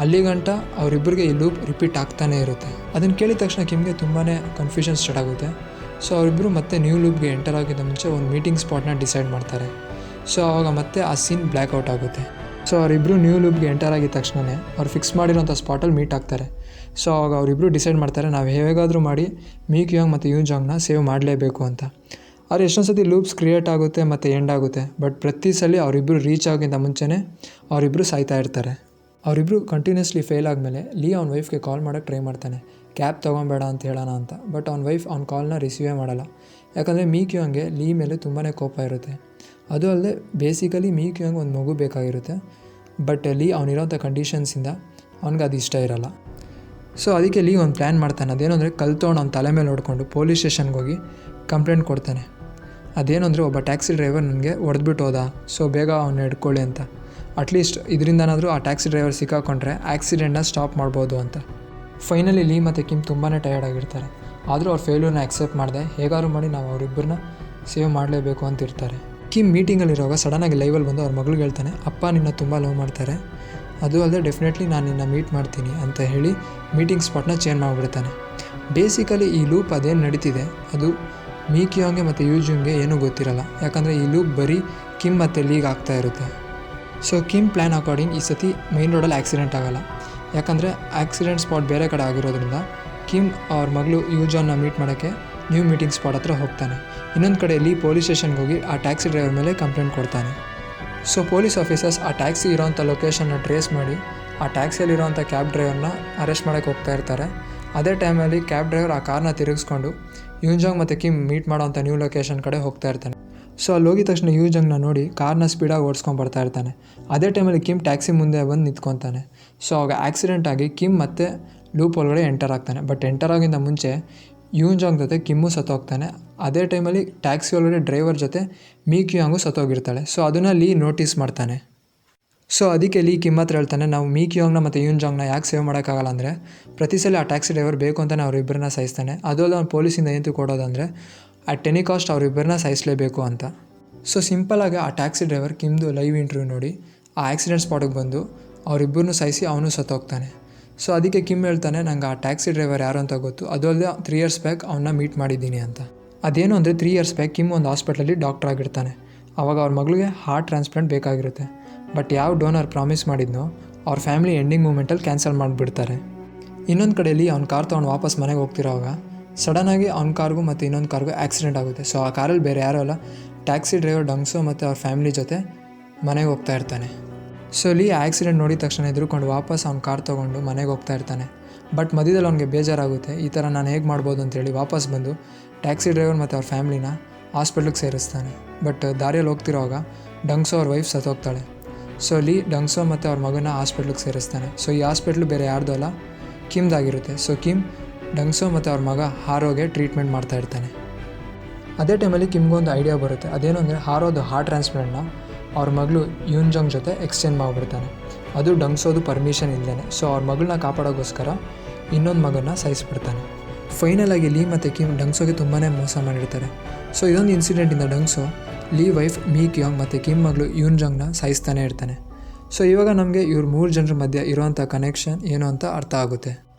ಅಲ್ಲಿಗಂಟ ಅವರಿಬ್ಬರಿಗೆ ಈ ಲೂಪ್ ರಿಪೀಟ್ ಆಗ್ತಾನೇ ಇರುತ್ತೆ. ಅದನ್ನು ಕೇಳಿದ ತಕ್ಷಣ ಕಿಮ್ಗೆ ತುಂಬಾ ಕನ್ಫ್ಯೂಷನ್ ಸ್ಟಾರ್ಟ್ ಆಗುತ್ತೆ. ಸೊ ಅವರಿಬ್ಬರು ಮತ್ತೆ ನ್ಯೂ ಲೂಪ್ಗೆ ಎಂಟರ್ ಆಗಿದ್ದ ಮುಂಚೆ ಒಂದು ಮೀಟಿಂಗ್ ಸ್ಪಾಟ್ನ ಡಿಸೈಡ್ ಮಾಡ್ತಾರೆ. ಸೊ ಆವಾಗ ಮತ್ತೆ ಆ ಸೀನ್ ಬ್ಲ್ಯಾಕ್ಔಟ್ ಆಗುತ್ತೆ. ಸೊ ಅವರಿಬ್ಬರು ನ್ಯೂ ಲೂಪ್ಗೆ ಎಂಟರ್ ಆಗಿದ ತಕ್ಷಣವೇ ಅವ್ರು ಫಿಕ್ಸ್ ಮಾಡಿರೋಂಥ ಸ್ಪಾಟಲ್ಲಿ ಮೀಟ್ ಆಗ್ತಾರೆ. ಸೊ ಆವಾಗ ಅವರಿಬ್ಬರು ಡಿಸೈಡ್ ಮಾಡ್ತಾರೆ ನಾವು ಹೇಗಾದರೂ ಮಾಡಿ ಮೀ ಕ್ಯೋಂಗ್ ಮತ್ತು ಯುನ್ಜಾಂಗ್ನ ಸೇವ್ ಮಾಡಲೇಬೇಕು ಅಂತ. ಅವ್ರು ಎಷ್ಟೊಂದು ಸತಿ ಲೂಪ್ಸ್ ಕ್ರಿಯೇಟ್ ಆಗುತ್ತೆ ಮತ್ತು ಎಂಡ್ ಆಗುತ್ತೆ. ಬಟ್ ಪ್ರತಿ ಸಲ ಅವರಿಬ್ಬರು ರೀಚ್ ಆಗೋಕ್ಕಿಂತ ಮುಂಚೆನೇ ಅವರಿಬ್ಬರು ಸಾಯ್ತಾ ಇರ್ತಾರೆ. ಅವರಿಬ್ಬರು ಕಂಟಿನ್ಯೂಸ್ಲಿ ಫೇಲ್ ಆದಮೇಲೆ ಲೀ ಅವ್ನ ವೈಫ್ಗೆ ಕಾಲ್ ಮಾಡೋಕ್ಕೆ ಟ್ರೈ ಮಾಡ್ತಾನೆ, ಕ್ಯಾಬ್ ತೊಗೊಬೇಡ ಅಂತ ಹೇಳೋಣ ಅಂತ. ಬಟ್ ಅವ್ನ ವೈಫ್ ಅವ್ನ ಕಾಲ್ನ ರಿಸೀವೇ ಮಾಡಲ್ಲ. ಯಾಕಂದರೆ ಮೀ ಕ್ಯೋಂಗ್ಗೆ ಲೀ ಮೇಲೆ ತುಂಬಾ ಕೋಪ ಇರುತ್ತೆ. ಅದು ಅಲ್ಲದೆ ಬೇಸಿಕಲಿ ಮೀ ಕ್ಯೋಂಗ್ ಒಂದು ಮಗು ಬೇಕಾಗಿರುತ್ತೆ. ಬಟ್ ಲೀ ಅವನಿರೋಂಥ ಕಂಡೀಷನ್ಸಿಂದ ಅವ್ನಿಗೆ ಅದು ಇಷ್ಟ ಇರಲ್ಲ. ಸೊ ಅದಕ್ಕೆ ಲೀ ಒಂದು ಪ್ಲ್ಯಾನ್ ಮಾಡ್ತಾನೆ. ಅದೇನೆಂದರೆ ಕಲ್ಲು ತೊಗೊಂಡು ಅವ್ನ ತಲೆ ಮೇಲೆ ಹೊಡ್ಕೊಂಡು ಪೊಲೀಸ್ ಸ್ಟೇಷನ್ಗೆ ಹೋಗಿ ಕಂಪ್ಲೇಂಟ್ ಕೊಡ್ತಾನೆ. ಅದೇನೆಂದರೆ ಒಬ್ಬ ಟ್ಯಾಕ್ಸಿ ಡ್ರೈವರ್ ನನಗೆ ಹೊಡೆದ್ಬಿಟ್ಟು ಹೋದ, ಸೊ ಬೇಗ ಅವ್ನು ಹಿಡ್ಕೊಳ್ಳಿ ಅಂತ. ಅಟ್ಲೀಸ್ಟ್ ಇದರಿಂದನಾದರೂ ಆ ಟ್ಯಾಕ್ಸಿ ಡ್ರೈವರ್ ಸಿಕ್ಕಾಕೊಂಡ್ರೆ ಆಕ್ಸಿಡೆಂಟ್ನ ಸ್ಟಾಪ್ ಮಾಡ್ಬೋದು ಅಂತ. ಫೈನಲಿ ಲೀ ಮತ್ತು ಕಿಮ್ ತುಂಬಾ ಟಯರ್ಡ್ ಆಗಿರ್ತಾರೆ. ಆದರೂ ಅವ್ರ ಫೇಲ್ಯೂರ್ನ ಆಕ್ಸೆಪ್ಟ್ ಮಾಡಿದೆ ಹೇಗಾದ್ರು ಮಾಡಿ ನಾವು ಅವರಿಬ್ಬರನ್ನ ಸೇವ್ ಮಾಡಲೇಬೇಕು ಅಂತಿರ್ತಾರೆ. ಕಿಮ್ ಮೀಟಿಂಗಲ್ಲಿರುವಾಗ ಸಡನ್ನಾಗಿ ಲೈವಲ್ಲಿ ಬಂದು ಅವ್ರ ಮಗಳಿಗೆ ಹೇಳ್ತಾನೆ, ಅಪ್ಪ ನಿನ್ನ ತುಂಬ ಲವ್ ಮಾಡ್ತಾರೆ, ಅದು ಅಲ್ಲದೆ ಡೆಫಿನೆಟ್ಲಿ ನಾನು ನಿನ್ನ ಮೀಟ್ ಮಾಡ್ತೀನಿ ಅಂತ ಹೇಳಿ ಮೀಟಿಂಗ್ ಸ್ಪಾಟ್ನ ಚೇಂಜ್ ಮಾಡಿಬಿಡ್ತಾನೆ. ಬೇಸಿಕಲಿ ಈ ಲೂಪ್ ಅದೇನು ನಡೀತಿದೆ ಅದು ಮೀ ಕ್ಯೋಂಗ್ಗೆ ಮತ್ತು ಯುನ್ಜಾಂಗ್ಗೆ ಏನೂ ಗೊತ್ತಿರಲ್ಲ. ಯಾಕಂದರೆ ಈ ಲೂಪ್ ಬರೀ ಕಿಮ್ ಮತ್ತು ಲೀಗ್ ಆಗ್ತಾ ಇರುತ್ತೆ. ಸೊ ಕಿಮ್ ಪ್ಲ್ಯಾನ್ ಅಕಾರ್ಡಿಂಗ್ ಈ ಸತಿ ಮೈನ್ ರೋಡಲ್ಲಿ ಆಕ್ಸಿಡೆಂಟ್ ಆಗೋಲ್ಲ. ಯಾಕಂದರೆ ಆಕ್ಸಿಡೆಂಟ್ ಸ್ಪಾಟ್ ಬೇರೆ ಕಡೆ ಆಗಿರೋದ್ರಿಂದ ಕಿಮ್ ಅವ್ರ ಮಗಳು ಯುನ್ಜಾಂಗ್ನ ಮೀಟ್ ಮಾಡೋಕ್ಕೆ ನ್ಯೂ ಮೀಟಿಂಗ್ ಸ್ಪಾಟ್ ಹತ್ರ ಹೋಗ್ತಾನೆ. ಇನ್ನೊಂದು ಕಡೆ ಲೀ ಪೊಲೀಸ್ ಸ್ಟೇಷನ್ಗೆ ಹೋಗಿ ಆ ಟ್ಯಾಕ್ಸಿ ಡ್ರೈವರ್ ಮೇಲೆ ಕಂಪ್ಲೇಂಟ್ ಕೊಡ್ತಾನೆ. ಸೊ ಪೊಲೀಸ್ ಆಫೀಸರ್ಸ್ ಆ ಟ್ಯಾಕ್ಸಿ ಇರೋವಂಥ ಲೊಕೇಶನ್ನ ಟ್ರೇಸ್ ಮಾಡಿ ಆ ಟ್ಯಾಕ್ಸಿಯಲ್ಲಿರೋವಂಥ ಕ್ಯಾಬ್ ಡ್ರೈವರ್ನ ಅರೆಸ್ಟ್ ಮಾಡೋಕ್ಕೆ ಹೋಗ್ತಾ ಇರ್ತಾರೆ. ಅದೇ ಟೈಮಲ್ಲಿ ಕ್ಯಾಬ್ ಡ್ರೈವರ್ ಆ ಕಾರ್ನ ತಿರುಗಿಸ್ಕೊಂಡು ಯುನ್ಜಾಂಗ್ ಮತ್ತು ಕಿಮ್ ಮೀಟ್ ಮಾಡೋವಂಥ ನ್ಯೂ ಲೊಕೇಶನ್ ಕಡೆ ಹೋಗ್ತಾ ಇರ್ತಾನೆ. ಸೊ ಅಲ್ಲಿ ಹೋಗಿದ ತಕ್ಷಣ ಯುನ್ಜಾಂಗ್ನ ನೋಡಿ ಕಾರ್ನ ಸ್ಪೀಡಾಗಿ ಓಡಿಸ್ಕೊಂಡು ಬರ್ತಾ ಇರ್ತಾನೆ. ಅದೇ ಟೈಮಲ್ಲಿ ಕಿಮ್ ಟ್ಯಾಕ್ಸಿ ಮುಂದೆ ಬಂದು ನಿಂತ್ಕೊತಾನೆ. ಸೊ ಆವಾಗ ಆಕ್ಸಿಡೆಂಟ್ ಆಗಿ ಕಿಮ್ ಮತ್ತೆ ಲೂಪ್ ಒಳಗಡೆ ಎಂಟರ್ ಆಗ್ತಾನೆ. ಬಟ್ ಎಂಟರ್ ಆಗಿಂದ ಮುಂಚೆ ಯುನ್ಜಾಂಗ್ ಜೊತೆ ಕಿಮ್ಮು ಸತ್ತೋಗ್ತಾನೆ. ಅದೇ ಟೈಮಲ್ಲಿ ಟ್ಯಾಕ್ಸಿ ಒಳಗಡೆ ಡ್ರೈವರ್ ಜೊತೆ ಮೀ ಕ್ಯೋಂಗು ಸತ್ತೋಗಿರ್ತಾಳೆ. ಸೊ ಅದನ್ನು ಲೀ ನೋಟಿಸ್ ಮಾಡ್ತಾನೆ. ಸೊ ಅದಕ್ಕೆ ಲೀ ಕಿಮ್ ಹತ್ರ ಹೇಳ್ತಾನೆ, ನಾವು ಮೀ ಕ್ಯೋಂಗ್ನ ಮತ್ತು ಯುನ್ಜಾಂಗ್ನ ಯಾಕೆ ಸೇವ್ ಮಾಡೋಕ್ಕಾಗಲ್ಲ ಅಂದರೆ ಪ್ರತಿ ಸಲ ಆ ಟ್ಯಾಕ್ಸಿ ಡ್ರೈವರ್ ಬೇಕು ಅಂತಲೇ ಅವರಿಬ್ಬರನ್ನ ಸಾಯಿಸ್ತಾನೆ. ಅದಲ್ಲದೆ ಅವ್ನು ಪೊಲೀಸಿಂದ ಏನು ಕೊಡೋದಂದರೆ ಅಟ್ ಎನಿ ಕಾಸ್ಟ್ ಅವರಿಬ್ಬರನ್ನ ಸಾಯಿಸಲೇಬೇಕು ಅಂತ. ಸೊ ಸಿಂಪಲಾಗಿ ಆ ಟ್ಯಾಕ್ಸಿ ಡ್ರೈವರ್ ಕಿಮ್ದು ಲೈವ್ ಇಂಟರ್ವ್ಯೂ ನೋಡಿ ಆ ಆಕ್ಸಿಡೆಂಟ್ ಸ್ಪಾಟಿಗೆ ಬಂದು ಅವರಿಬ್ಬರನ್ನೂ ಸಾಯಿಸಿ ಅವನು ಸತ್ತೋಗ್ತಾನೆ. ಸೊ ಅದಕ್ಕೆ ಕಿಮ್ ಹೇಳ್ತಾನೆ, ನಂಗೆ ಆ ಟ್ಯಾಕ್ಸಿ ಡ್ರೈವರ್ ಯಾರು ಅಂತ ಗೊತ್ತು, ಅದು ಅಲ್ಲದೆ 3 years ಬ್ಯಾಕ್ ಅವನ್ನ ಮೀಟ್ ಮಾಡಿದ್ದೀನಿ ಅಂತ. ಅದೇನು ಅಂದರೆ 3 years ಬ್ಯಾಕ್ ಕಿಮ್ ಒಂದು ಹಾಸ್ಪಿಟ್ಲಲ್ಲಿ ಡಾಕ್ಟರ್ ಆಗಿರ್ತಾನೆ. ಆವಾಗ ಅವ್ರ ಮಗಳಿಗೆ ಹಾರ್ಟ್ ಟ್ರಾನ್ಸ್ಪ್ಲಾಂಟ್ ಬೇಕಾಗಿರುತ್ತೆ. ಬಟ್ ಯಾವ ಡೋನರ್ ಪ್ರಾಮಿಸ್ ಮಾಡಿದ್ನೋ ಅವ್ರ ಫ್ಯಾಮಿಲಿ ಎಂಡಿಂಗ್ ಮೂಮೆಂಟಲ್ಲಿ ಕ್ಯಾನ್ಸಲ್ ಮಾಡಿಬಿಡ್ತಾರೆ. ಇನ್ನೊಂದು ಕಡೆಯಲ್ಲಿ ಅವ್ನ ಕಾರ್ ತೊಗೊಂಡು ವಾಪಸ್ ಮನೆಗೆ ಹೋಗ್ತಿರೋವಾಗ ಸಡನ್ನಾಗಿ ಅವ್ನ ಕಾರ್ಗೂ ಮತ್ತು ಇನ್ನೊಂದು ಕಾರ್ಗೂ ಆಕ್ಸಿಡೆಂಟ್ ಆಗುತ್ತೆ. ಸೊ ಆ ಕಾರಲ್ಲಿ ಬೇರೆ ಯಾರೂ ಅಲ್ಲ, ಟ್ಯಾಕ್ಸಿ ಡ್ರೈವರ್ ಡಂಗ್ಸೋ ಮತ್ತು ಅವ್ರ ಫ್ಯಾಮಿಲಿ ಜೊತೆ ಮನೆಗೆ ಹೋಗ್ತಾ ಇರ್ತಾನೆ. ಸೊ ಲೀ ಆಕ್ಸಿಡೆಂಟ್ ನೋಡಿದ ತಕ್ಷಣ ಎದುರುಕೊಂಡು ವಾಪಸ್ ಅವ್ನ ಕಾರ್ ತೊಗೊಂಡು ಮನೆಗೆ ಹೋಗ್ತಾ ಇರ್ತಾನೆ. ಬಟ್ ಮಧ್ಯದಲ್ಲಿ ಅವ್ನಿಗೆ ಬೇಜಾರಾಗುತ್ತೆ, ಈ ಥರ ನಾನು ಹೇಗೆ ಮಾಡ್ಬೋದು ಅಂತೇಳಿ ವಾಪಸ್ ಬಂದು ಟ್ಯಾಕ್ಸಿ ಡ್ರೈವರ್ ಮತ್ತು ಅವ್ರ ಫ್ಯಾಮಿಲಿನ ಹಾಸ್ಪಿಟ್ಲಿಗೆ ಸೇರಿಸ್ತಾನೆ. ಬಟ್ ದಾರಿಯಲ್ಲಿ ಹೋಗ್ತಿರೋವಾಗ ಡಂಗ್ಸೋ ಅವ್ರ ವೈಫ್ ಸತ್ತೋಗ್ತಾಳೆ. ಸೊ ಲೀ ಡಂಗ್ಸೋ ಮತ್ತು ಅವ್ರ ಮಗನ ಹಾಸ್ಪಿಟ್ಲಿಗೆ ಸೇರಿಸ್ತಾನೆ. ಸೊ ಈ ಹಾಸ್ಪಿಟ್ಲು ಬೇರೆ ಯಾರ್ದು ಅಲ್ಲ, ಕಿಮ್ದಾಗಿರುತ್ತೆ. ಸೊ ಕಿಮ್ ಡಂಗ್ಸೋ ಮತ್ತು ಅವ್ರ ಮಗ ಹಾರೋಗೆ ಟ್ರೀಟ್ಮೆಂಟ್ ಮಾಡ್ತಾ ಇರ್ತಾನೆ. ಅದೇ ಟೈಮಲ್ಲಿ ಕಿಮ್ಗೊಂದು ಐಡಿಯಾ ಬರುತ್ತೆ. ಅದೇನು ಅಂದರೆ ಹಾರೋದು ಹಾರ್ಟ್ ಟ್ರಾನ್ಸ್ಪ್ಲಾಂಟ್ನ ಅವ್ರ ಮಗಳು ಯೂನ್ಜಂಗ್ ಜೊತೆ ಎಕ್ಸ್ಚೇಂಜ್ ಮಾಡಿಬಿಡ್ತಾನೆ, ಅದು ಡಂಗ್ಸೋದು ಪರ್ಮಿಷನ್ ಇಲ್ಲದೇ. ಸೊ ಅವ್ರ ಮಗಳನ್ನ ಕಾಪಾಡೋಗೋಸ್ಕರ ಇನ್ನೊಂದು ಮಗನ ಸಾಯಿಸ್ಬಿಡ್ತಾನೆ. ಫೈನಲಾಗಿ ಲೀ ಮತ್ತು ಕಿಮ್ ಡಂಗ್ಸೋಗೆ ತುಂಬಾ ಮೋಸ ಮಾಡಿರ್ತಾರೆ. ಸೊ ಇದೊಂದು ಇನ್ಸಿಡೆಂಟಿಂದ ಡಂಗ್ಸೋ ಲೀ ವೈಫ್ ಮೀ ಕ್ಯಾಂಗ್ ಮತ್ತು ಕಿಮ್ ಮಗಳು ಯೂನ್ಜಂಗ್ನ ಸಾಯಿಸ್ತಾನೆ ಇರ್ತಾನೆ. ಸೊ ಇವಾಗ ನಮಗೆ ಇವ್ರ 3 ಜನರ ಮಧ್ಯೆ ಇರೋವಂಥ ಕನೆಕ್ಷನ್ ಏನು ಅಂತ ಅರ್ಥ ಆಗುತ್ತೆ.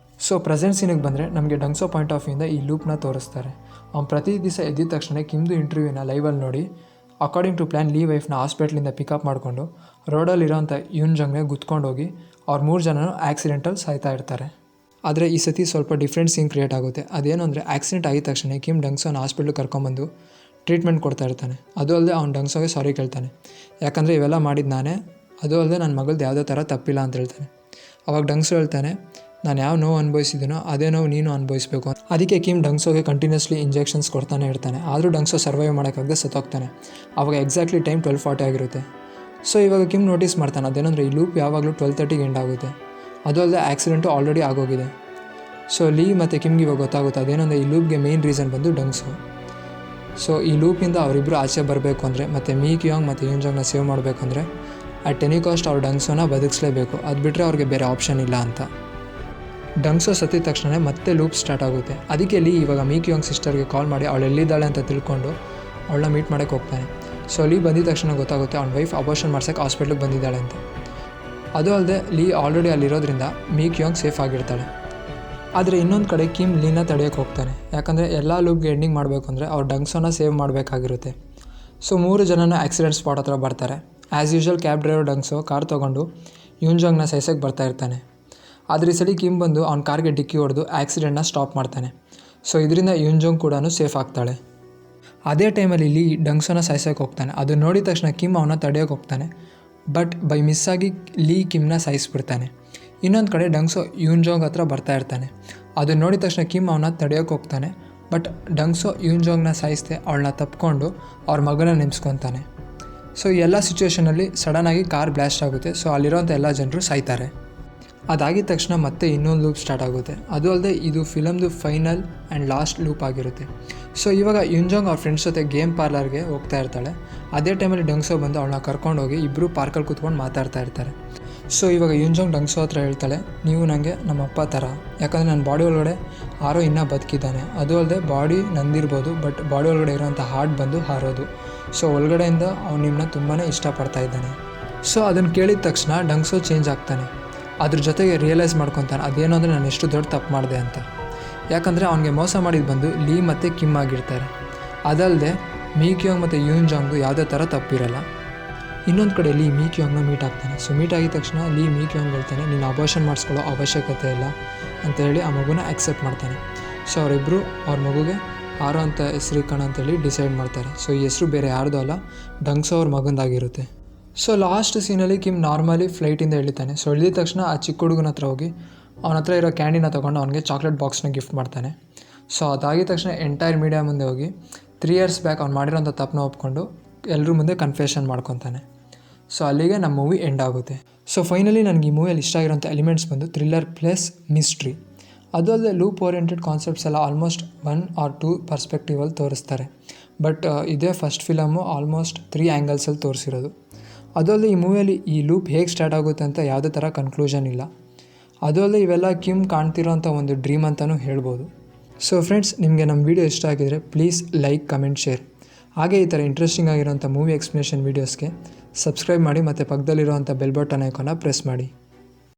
ಸೊ ಪ್ರೆಸೆಂಟ್ ಸೀನಿಗೆ ಬಂದರೆ ನಮಗೆ ಡಂಗ್ಸೋ ಪಾಯಿಂಟ್ ಆಫ್ ವ್ಯೂಯಿಂದ ಈ ಲೂಪ್ನ ತೋರಿಸ್ತಾರೆ. ಅವ್ನು ಪ್ರತಿ ದಿವಸ ಎದ್ದಿದ ತಕ್ಷಣ ಕಿಮ್ದು ಇಂಟರ್ವ್ಯೂನ ಲೈವಲ್ಲಿ ನೋಡಿ ಅಕಾರ್ಡಿಂಗ್ ಟು ಪ್ಲ್ಯಾನ್ ಲೀ ವೈಫ್ನ ಹಾಸ್ಪಿಟ್ಲಿಂದ ಪಿಕಪ್ ಮಾಡಿಕೊಂಡು ರೋಡಲ್ಲಿರೋಂಥ ಯೂನ್ಜಂಗ್ಗೆ ಗುತ್ಕೊಂಡೋಗಿ ಅವ್ರ 3 ಜನನೂ ಆಕ್ಸಿಡೆಂಟಲ್ಲಿ ಸಾಯ್ತಾ ಇರ್ತಾರೆ. ಆದರೆ ಈ ಸತಿ ಸ್ವಲ್ಪ ಡಿಫ್ರೆಂಟ್ ಸೀನ್ ಕ್ರಿಯೇಟ್ ಆಗುತ್ತೆ. ಅದೇನು ಅಂದರೆ ಆಕ್ಸಿಡೆಂಟ್ ಆಗಿದ ತಕ್ಷಣ ಕಿಮ್ ಡಂಗ್ಸೋನ ಹಾಸ್ಪಿಟ್ಲಿಗೆ ಕರ್ಕೊಂಬಂದು ಟ್ರೀಟ್ಮೆಂಟ್ ಕೊಡ್ತಾ ಇರ್ತಾನೆ. ಅದು ಅಲ್ಲದೆ ಅವ್ನು ಡಂಗ್ಸೋಗೆ ಸಾರಿ ಕೇಳ್ತಾನೆ, ಯಾಕಂದರೆ ಇವೆಲ್ಲ ಮಾಡಿದ್ದು ನಾನೇ, ಅದು ಅಲ್ಲದೆ ನನ್ನ ಮಗಳದ್ದು ಯಾವುದೇ ಥರ ತಪ್ಪಿಲ್ಲ ಅಂತ ಹೇಳ್ತಾನೆ. ಅವಾಗ ಡಂಗ್ಸೋ ಹೇಳ್ತಾನೆ, ನಾನು ಯಾವ ನೋವು ಅನುಭವಿಸಿದ್ದೀನೋ ಅದೇ ನೋವು ನೀನು ಅನುಭವಿಸಬೇಕು. ಅದಕ್ಕೆ ಕಿಮ್ ಡಂಗ್ಸೋಗೆ ಕಂಟಿನ್ಯೂಸ್ಲಿ ಇಂಜೆಕ್ಷನ್ಸ್ ಕೊಡ್ತಾನೆ ಇರ್ತಾನೆ. ಆದರೂ ಡಂಗ್ಸೋ ಸರ್ವೈವ್ ಮಾಡೋಕ್ಕಾಗದೆ ಸತ್ತೋಗ್ತಾನೆ. ಆವಾಗ ಎಕ್ಸಾಕ್ಟ್ಲಿ ಟೈಮ್ 12:40 ಆಗಿರುತ್ತೆ. ಸೊ ಇವಾಗ ಕಿಮ್ ನೋಟಿಸ್ ಮಾಡ್ತಾನೆ, ಅದೇನಂದರೆ ಈ ಲೂಪ್ ಯಾವಾಗಲೂ 12:30ಗೆ ಎಂಡ್ ಆಗುತ್ತೆ. ಅದು ಅಲ್ಲದೆ ಆಕ್ಸಿಡೆಂಟು ಆಲ್ರೆಡಿ ಆಗೋಗಿದೆ. ಸೊ ಲೀ ಮತ್ತು ಕಿಮ್ಗೆ ಇವಾಗ ಗೊತ್ತಾಗುತ್ತೆ, ಅದೇನಂದರೆ ಈ ಲೂಪ್ಗೆ ಮೇನ್ ರೀಸನ್ ಬಂದು ಡಂಗ್ಸೋ. ಸೊ ಈ ಲೂಪಿಂದ ಅವರಿಬ್ಬರು ಆಚೆ ಬರಬೇಕು ಅಂದರೆ ಮತ್ತು ಮೀ ಕ್ಯಾಂಗ್ ಮತ್ತು ಯೂನ್ಜಂಗ್ನ ಸೇವ್ ಮಾಡಬೇಕಂದ್ರೆ ಅಟ್ ಎನಿ ಕಾಸ್ಟ್ ಅವ್ರು ಡಂಗ್ಸೋನ ಬದುಕಿಸಲೇಬೇಕು, ಅದು ಬಿಟ್ಟರೆ ಅವ್ರಿಗೆ ಬೇರೆ ಆಪ್ಷನ್ ಇಲ್ಲ ಅಂತ. ಡಂಗ್ಸೋ ಸತ್ತಿದ ತಕ್ಷಣ ಮತ್ತೆ ಲೂಪ್ ಸ್ಟಾರ್ಟ್ ಆಗುತ್ತೆ. ಅದಕ್ಕೆ ಲೀ ಇವಾಗ ಮೀ ಕ್ಯಾಂಗ್ ಸಿಸ್ಟರ್ಗೆ ಕಾಲ್ ಮಾಡಿ ಅವಳು ಎಲ್ಲಿದ್ದಾಳೆ ಅಂತ ತಿಳ್ಕೊಂಡು ಅವಳನ್ನ ಮೀಟ್ ಮಾಡೋಕ್ಕೆ ಹೋಗ್ತಾನೆ. ಸೊ ಲೀ ಬಂದಿದ ತಕ್ಷಣ ಗೊತ್ತಾಗುತ್ತೆ ಅವ್ನ ವೈಫ್ ಅಬೋರ್ಷನ್ ಮಾಡ್ಸೋಕ್ಕೆ ಹಾಸ್ಪಿಟ್ಲಿಗೆ ಬಂದಿದ್ದಾಳೆ ಅಂತ. ಅದು ಅಲ್ಲದೆ ಲೀ ಆಲ್ರೆಡಿ ಅಲ್ಲಿರೋದ್ರಿಂದ ಮೀ ಕ್ಯಾಂಗ್ ಸೇಫ್ ಆಗಿರ್ತಾಳೆ. ಆದರೆ ಇನ್ನೊಂದು ಕಡೆ ಕಿಮ್ ಲೀನ ತಡೆಯೋಕ್ಕೆ ಹೋಗ್ತಾನೆ, ಯಾಕಂದರೆ ಎಲ್ಲ ಲೂಪ್ಗೆ ಎಂಡಿಂಗ್ ಮಾಡಬೇಕು ಅಂದರೆ ಅವ್ರು ಡಂಗ್ಸೋನ ಸೇವ್ ಮಾಡಬೇಕಾಗಿರುತ್ತೆ. ಸೊ 3 ಜನನ ಆಕ್ಸಿಡೆಂಟ್ ಸ್ಪಾಟ್ ಹತ್ರ ಬರ್ತಾರೆ. As usual cab driver Dongsoo car ತೊಗೊಂಡು ಯೂನ್ಜಂಗ್ನ ಸೈಸಕ್ಕೆ ಬರ್ತಾ ಇರ್ತಾನೆ. ಆದರೆ ಈ ಸಲ ಕಿಮ್ ಬಂದು ಅವ್ನ ಕಾರ್ಗೆ ಡಿಕ್ಕಿ ಹೊಡೆದು ಆಕ್ಸಿಡೆಂಟ್ನ ಸ್ಟಾಪ್ ಮಾಡ್ತಾನೆ. ಸೊ ಇದರಿಂದ ಯೂನ್ಜಂಗ್ ಕೂಡ ಸೇಫ್ ಆಗ್ತಾಳೆ. ಅದೇ ಟೈಮಲ್ಲಿ ಲೀ ಡಂಗ್ಸೋನ ಸಾಯಿಸೋಕ್ಕೆ ಹೋಗ್ತಾನೆ. ಅದು ನೋಡಿದ ತಕ್ಷಣ ಕಿಮ್ ಅವನ್ನ ತಡೆಯೋಕ್ಕೆ ಹೋಗ್ತಾನೆ. ಬಟ್ ಬೈ ಮಿಸ್ಸಾಗಿ ಲೀ ಕಿಮ್ನ ಸಾಯಿಸ್ಬಿಡ್ತಾನೆ. ಇನ್ನೊಂದು ಕಡೆ ಡಂಗ್ಸೋ ಯೂನ್ಜಂಗ್ ಹತ್ರ ಬರ್ತಾ ಇರ್ತಾನೆ. ಅದನ್ನು ನೋಡಿದ ತಕ್ಷಣ ಕಿಮ್ ಅವನ್ನ ತಡೆಯೋಕ್ಕೆ ಹೋಗ್ತಾನೆ. ಬಟ್ ಡಂಗ್ಸೋ ಯೂನ್ಜಂಗ್ನ ಸಾಯಿಸ್ದೆ ಅವಳನ್ನ ತಪ್ಪಿಕೊಂಡು ಅವ್ರ ಮಗನ ನೆನೆಸ್ಕೊತಾನೆ. ಸೊ ಎಲ್ಲ ಸಿಚುವೇಷನಲ್ಲಿ ಸಡನ್ನಾಗಿ ಕಾರ್ ಬ್ಲಾಸ್ಟ್ ಆಗುತ್ತೆ. ಸೊ ಅಲ್ಲಿರೋಂಥ ಎಲ್ಲ ಜನರು ಸಾಯ್ತಾರೆ. ಅದಾಗಿದ ತಕ್ಷಣ ಮತ್ತೆ ಇನ್ನೊಂದು ಲೂಪ್ ಸ್ಟಾರ್ಟ್ ಆಗುತ್ತೆ. ಅದು ಅಲ್ಲದೆ ಇದು ಫಿಲಮ್ದು ಫೈನಲ್ ಆ್ಯಂಡ್ ಲಾಸ್ಟ್ ಲೂಪ್ ಆಗಿರುತ್ತೆ. ಸೊ ಇವಾಗ ಯೂನ್ಜಂಗ್ ಅವ್ರ ಫ್ರೆಂಡ್ಸ್ ಜೊತೆ ಗೇಮ್ ಪಾರ್ಲರ್ಗೆ ಹೋಗ್ತಾ ಇರ್ತಾಳೆ. ಅದೇ ಟೈಮಲ್ಲಿ ಡಂಗ್ಸೋ ಬಂದು ಅವಳನ್ನ ಕರ್ಕೊಂಡೋಗಿ ಇಬ್ಬರು ಪಾರ್ಕಲ್ಲಿ ಕೂತ್ಕೊಂಡು ಮಾತಾಡ್ತಾ ಇರ್ತಾರೆ. ಸೊ ಇವಾಗ ಯೂನ್ಜಂಗ್ ಡಂಗ್ಸೋ ಹತ್ರ ಹೇಳ್ತಾಳೆ, ನೀವು ನನಗೆ ನಮ್ಮ ಅಪ್ಪ ಥರ, ಯಾಕಂದರೆ ನನ್ನ ಬಾಡಿ ಒಳಗಡೆ ಹಾರೋ ಇನ್ನೂ ಬದುಕಿದ್ದಾನೆ. ಅದು ಅಲ್ಲದೆ ಬಾಡಿ ನಂದಿರ್ಬೋದು, ಬಟ್ ಬಾಡಿ ಒಳಗಡೆ ಇರೋಂಥ ಹಾರ್ಟ್ ಬಂದು ಹಾರೋದು. ಸೊ ಒಳಗಡೆಯಿಂದ ಅವ್ನು ನಿಮ್ಮನ್ನ ತುಂಬಾ ಇಷ್ಟಪಡ್ತಾ ಇದ್ದಾನೆ. ಸೊ ಅದನ್ನು ಕೇಳಿದ ತಕ್ಷಣ ಡಂಗ್ಸೋ ಚೇಂಜ್ ಆಗ್ತಾನೆ. ಅದ್ರ ಜೊತೆಗೆ ರಿಯಲೈಸ್ ಮಾಡ್ಕೊತಾನೆ, ಅದೇನು ಅಂದರೆ ನಾನು ಎಷ್ಟು ದೊಡ್ಡ ತಪ್ಪು ಮಾಡಿದೆ ಅಂತ. ಯಾಕಂದರೆ ಅವನಿಗೆ ಮೋಸ ಮಾಡಿದ್ದು ಬಂದು ಲೀ ಮತ್ತು ಕಿಮ್ ಆಗಿರ್ತಾರೆ. ಅದಲ್ಲದೆ ಮೀ ಕ್ಯಾಂಗ್ ಮತ್ತು ಯೂನ್ಜಂಗ್ದು ಯಾವುದೇ ಥರ ತಪ್ಪಿರಲ್ಲ. ಇನ್ನೊಂದು ಕಡೆ ಲೀ ಮೀ ಕ್ಯಾಂಗ್ನ ಮೀಟ್ ಆಗ್ತಾನೆ. ಸೊ ಮೀಟ್ ಆಗಿದ ತಕ್ಷಣ ಲೀ ಮೀ ಕ್ಯಾಂಗ್ ಹೇಳ್ತಾನೆ, ನೀನು ಅಬೋರ್ಷನ್ ಮಾಡಿಸ್ಕೊಳ್ಳೋ ಅವಶ್ಯಕತೆ ಇಲ್ಲ ಅಂತ ಹೇಳಿ ಆ ಮಗುನ ಆಕ್ಸೆಪ್ಟ್ ಮಾಡ್ತಾನೆ. ಸೊ ಅವರಿಬ್ಬರು ಅವ್ರ ಮಗುಗೆ ಆರೋ ಅಂತ ಹೆಸರು ಇಕ್ಕೋಣ ಅಂತೇಳಿ ಡಿಸೈಡ್ ಮಾಡ್ತಾರೆ. ಸೊ ಈ ಹೆಸರು ಬೇರೆ ಯಾರ್ದು ಅಲ್ಲ, ಡಂಗ್ಸೋ ಅವ್ರ ಮಗಂದಾಗಿರುತ್ತೆ. ಸೊ ಲಾಸ್ಟ್ ಸೀನಲ್ಲಿ ಕಿಮ್ ನಾರ್ಮಲಿ ಫ್ಲೈಟಿಂದ ಇಳಿತಾನೆ. ಸೊ ಇಳಿದ ತಕ್ಷಣ ಆ ಚಿಕ್ಕ ಹುಡುಗನ ಹತ್ರ ಹೋಗಿ ಅವನ ಹತ್ರ ಇರೋ ಕ್ಯಾಂಡಿನ ತೊಗೊಂಡು ಅವನಿಗೆ ಚಾಕ್ಲೇಟ್ ಬಾಕ್ಸ್ನ ಗಿಫ್ಟ್ ಮಾಡ್ತಾನೆ. ಸೊ ಅದಾಗಿದ ತಕ್ಷಣ ಎಂಟೈರ್ ಮೀಡಿಯಾ ಮುಂದೆ ಹೋಗಿ 3 years ಬ್ಯಾಕ್ ಅವ್ನು ಮಾಡಿರೋಂಥ ತಪ್ಪನ್ನ ಒಪ್ಕೊಂಡು ಎಲ್ಲರ ಮುಂದೆ ಕನ್ಫೆಷನ್ ಮಾಡ್ಕೊತಾನೆ. ಸೊ ಅಲ್ಲಿಗೆ ನಮ್ಮ ಮೂವಿ ಎಂಡ್ ಆಗುತ್ತೆ. ಸೊ ಫೈನಲಿ ನನಗೆ ಈ ಮೂವಿಯಲ್ಲಿ ಇಷ್ಟ ಆಗಿರೋಂಥ ಎಲಿಮೆಂಟ್ಸ್ ಬಂದು ಥ್ರಿಲ್ಲರ್ ಪ್ಲಸ್ ಮಿಸ್ಟ್ರಿ. ಅದು ಅಲ್ಲದೆ ಲೂಪ್ ಓರಿಯೆಂಟೆಡ್ ಕಾನ್ಸೆಪ್ಟ್ಸ್ ಎಲ್ಲ ಆಲ್ಮೋಸ್ಟ್ 1 or 2 ಪರ್ಸ್ಪೆಕ್ಟಿವಲ್ಲಿ ತೋರಿಸ್ತಾರೆ. ಬಟ್ ಇದೇ ಫಸ್ಟ್ ಫಿಲಮು ಆಲ್ಮೋಸ್ಟ್ 3 ಆ್ಯಂಗಲ್ಸಲ್ಲಿ ತೋರಿಸಿರೋದು. ಅದು ಅಲ್ಲದೆ ಈ ಮೂವಿಯಲ್ಲಿ ಈ ಲೂಪ್ ಹೇಗೆ ಸ್ಟಾರ್ಟ್ ಆಗುತ್ತೆ ಅಂತ ಯಾವುದೇ ಥರ ಕನ್ಕ್ಲೂಷನ್ ಇಲ್ಲ. ಅದು ಅಲ್ಲದೆ ಇವೆಲ್ಲ ಕಿಮ್ ಕಾಣ್ತಿರೋಂಥ ಒಂದು ಡ್ರೀಮ್ ಅಂತಲೂ ಹೇಳ್ಬೋದು. ಸೊ ಫ್ರೆಂಡ್ಸ್, ನಿಮಗೆ ನಮ್ಮ ವೀಡಿಯೋ ಇಷ್ಟ ಆಗಿದರೆ ಪ್ಲೀಸ್ ಲೈಕ್, ಕಮೆಂಟ್, ಶೇರ್. ಹಾಗೆ ಈ ಥರ ಇಂಟ್ರೆಸ್ಟಿಂಗ್ ಆಗಿರೋಂಥ ಮೂವಿ ಎಕ್ಸ್ಪ್ಲನೇಷನ್ ವೀಡಿಯೋಸ್ಗೆ ಸಬ್ಸ್ಕ್ರೈಬ್ ಮಾಡಿ ಮತ್ತು ಪಕ್ಕದಲ್ಲಿರೋಂಥ ಬೆಲ್ ಬಟನ್ ಐಕಾನ್ನ ಪ್ರೆಸ್ ಮಾಡಿ.